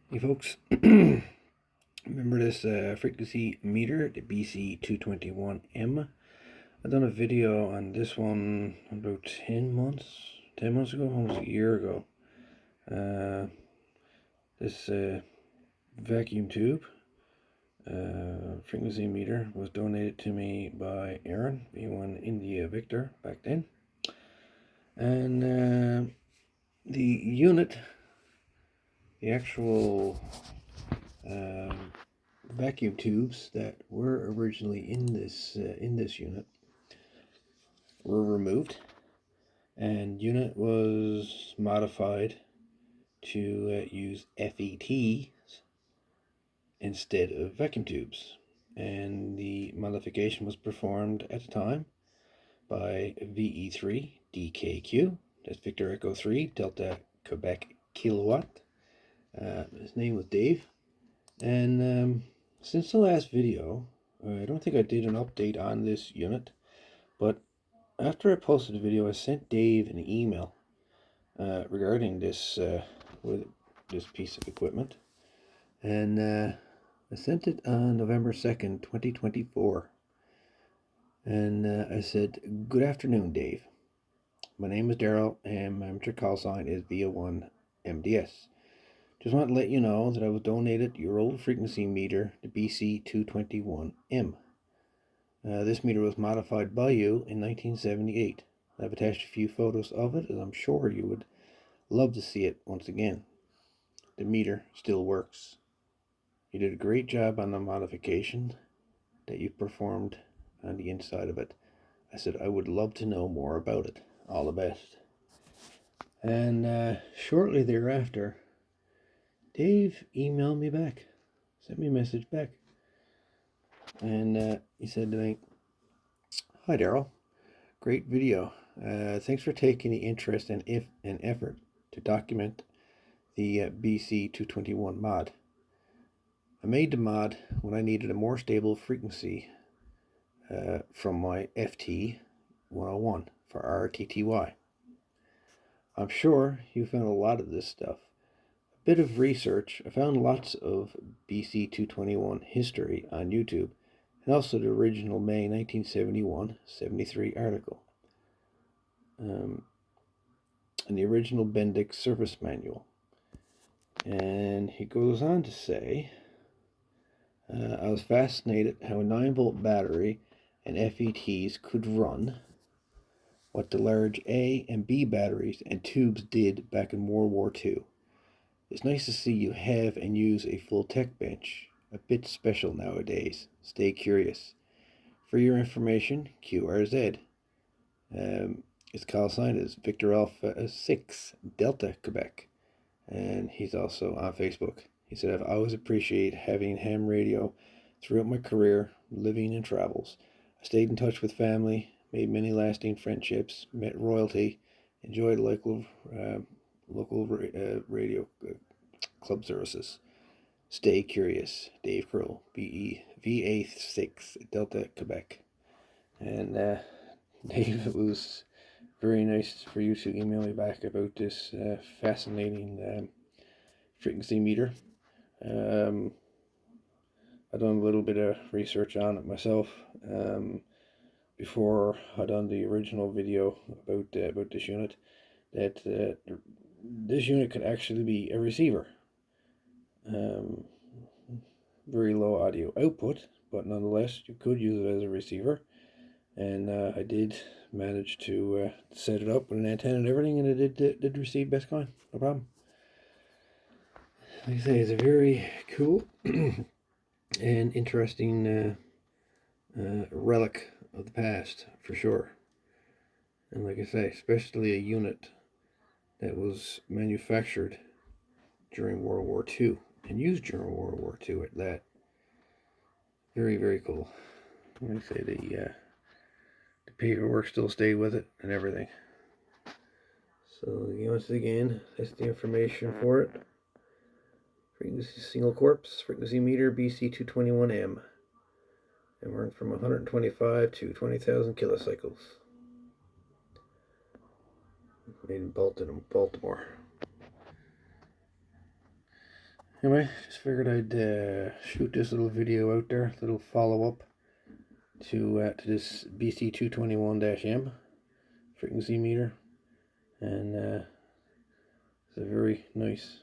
Hey folks, remember this frequency meter, the BC-221m? I've done a video on this one about 10 months ago, almost a year ago. This vacuum tube frequency meter was donated to me by Aaron, B1 India Victor, back then. And the unit, the actual vacuum tubes that were originally in this unit were removed, and unit was modified to use FETs instead of vacuum tubes. And the modification was performed at the time by VE3DKQ, that's Victor Echo 3 Delta Quebec Kilowatt. His name was Dave. And since the last video, I don't think I did an update on this unit, but after I posted the video, I sent Dave an email regarding this this piece of equipment, and I sent it on November 2nd, 2024, and I said, "Good afternoon, Dave. My name is Daryl, and my amateur call sign is BA1MDS. Just want to let you know that I was donated your old frequency meter, the BC-221m. This meter was modified by you in 1978. I've attached a few photos of it, and I'm sure you would love to see it once again. The meter still works. You did a great job on the modification that you performed on the inside of it." I said I would love to know more about it. All the best. And shortly thereafter, Dave emailed me back, sent me a message back, and he said to me, "Hi Daryl, great video. Thanks for taking the interest and effort to document the BC-221 mod. I made the mod when I needed a more stable frequency from my FT101 for RTTY. I'm sure you found a lot of this stuff. Bit of research, I found lots of BC-221 history on YouTube, and also the original May 1971-73 article, and the original Bendix Service manual." And he goes on to say, "I was fascinated how a 9-volt battery and FETs could run what the large A and B batteries and tubes did back in World War II. It's nice to see you have and use a full tech bench. A bit special nowadays. Stay curious. For your information, QRZ. His call sign is Victor Alpha 6 Delta Quebec. And he's also on Facebook. He said, "I've always appreciated having ham radio throughout my career, living and travels. I stayed in touch with family, made many lasting friendships, met royalty, enjoyed local radio club services. Stay curious. Dave Krull VA6 Delta Quebec." And Dave, it was very nice for you to email me back about this fascinating frequency meter. I've done a little bit of research on it myself before I done the original video about this unit. That this unit could actually be a receiver. Very low audio output, but nonetheless you could use it as a receiver. And I did manage to set it up with an antenna and everything, and it did receive best coin, no problem. Like I say, it's a very cool and interesting relic of the past, for sure. And like I say, especially a unit that was manufactured during World War II and used during World War II at that. Very, very cool. Like I say, the paperwork still stayed with it and everything. So once again, that's the information for it. Frequency single corpse, frequency meter BC-221m. And we're from 125 to 20,000 kilocycles. Made in Baltimore. Anyway, just figured I'd shoot this little video out there, little follow-up to this BC-221m frequency meter, and it's a very nice,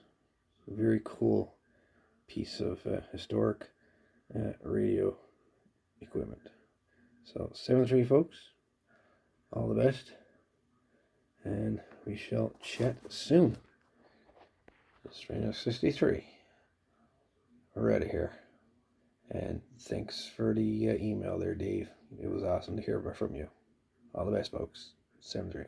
very cool piece of historic radio equipment. So 7-3 folks, all the best, and we shall chat soon. It's Reno 63. We're out of here. And thanks for the email there, Dave. It was awesome to hear from you. All the best, folks. 7-3.